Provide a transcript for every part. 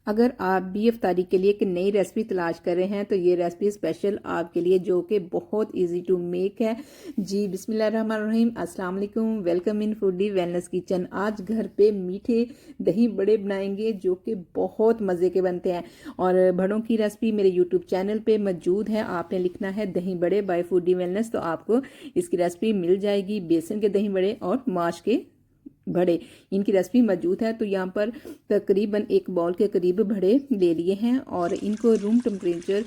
अगर आप भी इफ्तारी के लिए एक नई रेसिपी तलाश कर रहे हैं तो ये रेसिपी स्पेशल आपके लिए जो कि बहुत इजी टू मेक है। जी बिस्मिल्लाहिर्रहमानिर्रहीम, अस्सलाम वालेकुम, welcome in foodie wellness kitchen. आज घर पे मीठे दही बड़े बनाएंगे जो कि बहुत मज़े के बनते हैं और बड़ों की रेसिपी मेरे यूट्यूब चैनल पे मौजूद है। आपने लिखना है दही बड़े बाय फूडी वेलनेस तो आपको इसकी रेसिपी मिल जाएगी। बेसन के दही बड़े और माश के बड़े, इनकी रेसिपी मौजूद है। तो यहाँ पर तकरीबन एक बाउल के करीब बड़े ले लिए हैं और इनको रूम टेम्परेचर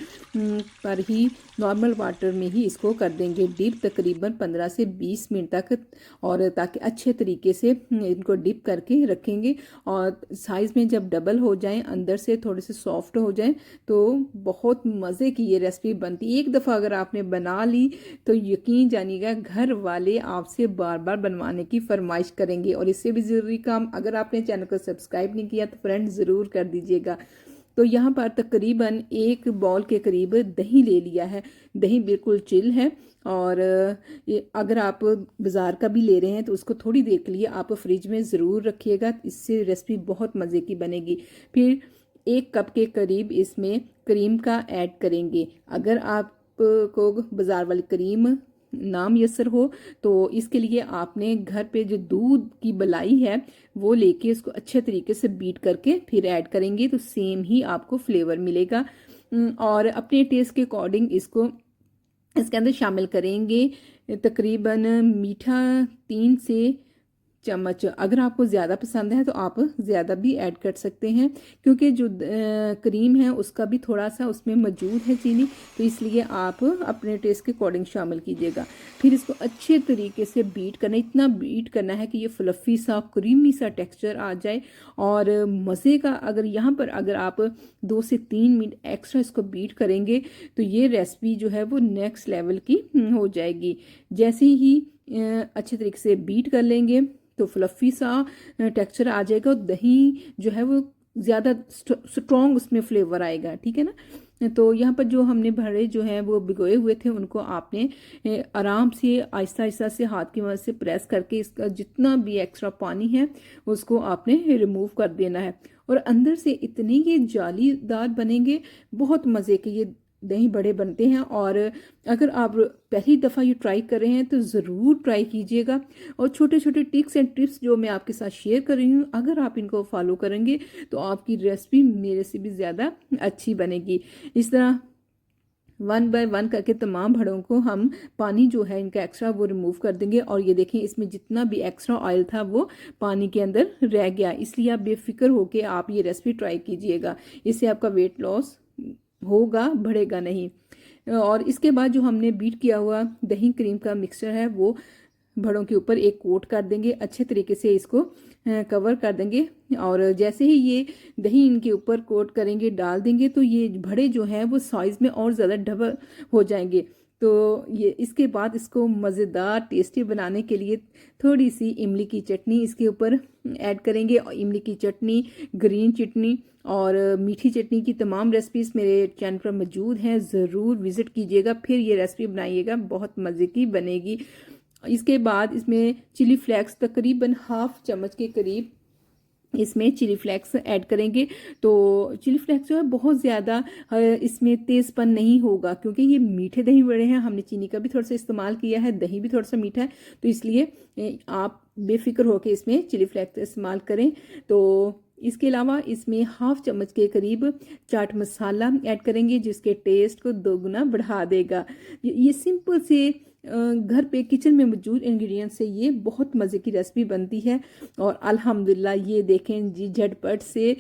पर ही नॉर्मल वाटर में ही इसको कर देंगे डिप तकरीबन 15 से 20 मिनट तक, और ताकि अच्छे तरीके से इनको डिप करके रखेंगे और साइज़ में जब डबल हो जाएं, अंदर से थोड़े से सॉफ्ट हो जाएं तो बहुत मज़े की ये रेसिपी बनती है। एक दफ़ा अगर आपने बना ली तो यकीन जानिएगा घर वाले आपसे बार बार बनवाने की फरमाइश करेंगे। और इससे भी ज़रूरी काम, अगर आपने चैनल को सब्सक्राइब नहीं किया तो फ्रेंड ज़रूर कर दीजिएगा। तो यहाँ पर तकरीबन एक बाउल के करीब दही ले लिया है। दही बिल्कुल चिल है और अगर आप बाज़ार का भी ले रहे हैं तो उसको थोड़ी देर के लिए आप फ्रिज में ज़रूर रखिएगा, इससे रेसिपी बहुत मज़े की बनेगी। फिर 1 कप के करीब इसमें क्रीम का ऐड करेंगे। अगर आपको बाज़ार वाली क्रीम ना मैसर हो तो इसके लिए आपने घर पे जो दूध की मलाई है वो लेके उसको अच्छे तरीके से बीट करके फिर ऐड करेंगे तो सेम ही आपको फ्लेवर मिलेगा। और अपने टेस्ट के अकॉर्डिंग इसको इसके अंदर शामिल करेंगे। तकरीबन मीठा 3 से चम्मच, अगर आपको ज़्यादा पसंद है तो आप ज़्यादा भी ऐड कर सकते हैं, क्योंकि जो क्रीम है उसका भी थोड़ा सा उसमें मौजूद है चीनी, तो इसलिए आप अपने टेस्ट के अकॉर्डिंग शामिल कीजिएगा। फिर इसको अच्छे तरीके से बीट करना, इतना बीट करना है कि ये फ्लफ़ी सा क्रीमी सा टेक्सचर आ जाए और मज़े का। अगर यहाँ पर अगर आप 2 से 3 मिनट एक्स्ट्रा इसको बीट करेंगे तो ये रेसिपी जो है वो नेक्स्ट लेवल की हो जाएगी। जैसे ही अच्छे तरीके से बीट कर लेंगे तो फ्लफ़ी सा टेक्सचर आ जाएगा और दही जो है वो ज़्यादा स्ट्रॉन्ग उसमें फ्लेवर आएगा, ठीक है ना। तो यहाँ पर जो हमने बड़े जो हैं वो भिगोए हुए थे उनको आपने आराम से आहिस्ता आहिस्ता से हाथ की मदद से प्रेस करके इसका जितना भी एक्स्ट्रा पानी है उसको आपने रिमूव कर देना है। और अंदर से इतने ये जालीदार बनेंगे, बहुत मज़े के ये दही बड़े बनते हैं। और अगर आप पहली दफ़ा ये ट्राई कर रहे हैं तो ज़रूर ट्राई कीजिएगा। और छोटे छोटे टिक्स एंड टिप्स जो मैं आपके साथ शेयर कर रही हूँ, अगर आप इनको फॉलो करेंगे तो आपकी रेसिपी मेरे से भी ज़्यादा अच्छी बनेगी। इस तरह 1 बाय 1 करके तमाम बड़ों को हम पानी जो है इनका एक्स्ट्रा वो रिमूव कर देंगे। और ये देखें इसमें जितना भी एक्स्ट्रा ऑयल था वो पानी के अंदर रह गया, इसलिए आप बेफिक्र होकर आप ये रेसिपी ट्राई कीजिएगा। इससे आपका वेट लॉस होगा, बढ़ेगा नहीं। और इसके बाद जो हमने बीट किया हुआ दही क्रीम का मिक्सचर है वो बड़ों के ऊपर एक कोट कर देंगे, अच्छे तरीके से इसको कवर कर देंगे। और जैसे ही ये दही इनके ऊपर कोट करेंगे, डाल देंगे, तो ये बड़े जो हैं वो साइज़ में और ज़्यादा डबल हो जाएंगे। तो ये इसके बाद इसको मज़ेदार टेस्टी बनाने के लिए थोड़ी सी इमली की चटनी इसके ऊपर ऐड करेंगे। और इमली की चटनी, ग्रीन चटनी और मीठी चटनी की तमाम रेसिपीज़ मेरे चैनल पर मौजूद हैं, ज़रूर विज़िट कीजिएगा, फिर ये रेसिपी बनाइएगा, बहुत मज़े की बनेगी। इसके बाद इसमें चिली फ्लेक्स तकरीबन हाफ चम्मच के करीब इसमें चिली फ्लेक्स ऐड करेंगे। तो चिली फ्लेक्स जो है बहुत ज़्यादा इसमें तेज़पन नहीं होगा, क्योंकि ये मीठे दही बड़े हैं, हमने चीनी का भी थोड़ा सा इस्तेमाल किया है, दही भी थोड़ा सा मीठा है, तो इसलिए आप बेफिक्र होकर इसमें चिली फ्लेक्स इस्तेमाल करें। तो इसके अलावा इसमें हाफ चम्मच के करीब चाट मसाला ऐड करेंगे, जिसके टेस्ट को दोगुना बढ़ा देगा। ये सिंपल से घर पे किचन में मौजूद इंग्रेडिएंट से ये बहुत मज़े की रेसिपी बनती है। और अल्हम्दुलिल्लाह ये देखें जी, झटपट से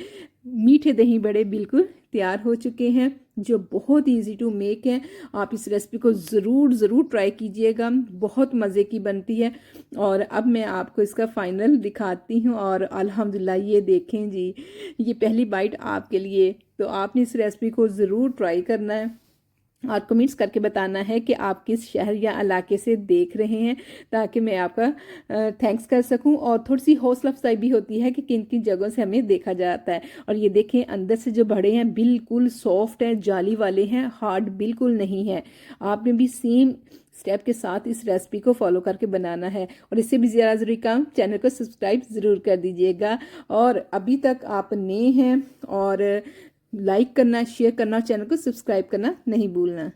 मीठे दही बड़े बिल्कुल तैयार हो चुके हैं, जो बहुत इजी टू मेक है। आप इस रेसिपी को ज़रूर ट्राई कीजिएगा, बहुत मज़े की बनती है। और अब मैं आपको इसका फाइनल दिखाती हूँ। और अल्हम्दुलिल्लाह ये देखें जी, ये पहली बाइट आपके लिए, तो आपने इस रेसिपी को ज़रूर ट्राई करना है। और कमेंट्स करके बताना है कि आप किस शहर या इलाके से देख रहे हैं, ताकि मैं आपका थैंक्स कर सकूं। और थोड़ी सी हौसला अफजाई भी होती है कि किन किन जगहों से हमें देखा जाता है। और ये देखें, अंदर से जो बड़े हैं बिल्कुल सॉफ्ट है, जाली वाले हैं, हार्ड बिल्कुल नहीं है। आपने भी सेम स्टेप के साथ इस रेसिपी को फॉलो करके बनाना है। और इससे भी ज़्यादा ज़रूरी काम, चैनल को सब्सक्राइब ज़रूर कर दीजिएगा। और अभी तक आप नए हैं और लाइक करना, शेयर करना, चैनल को सब्सक्राइब करना नहीं भूलना।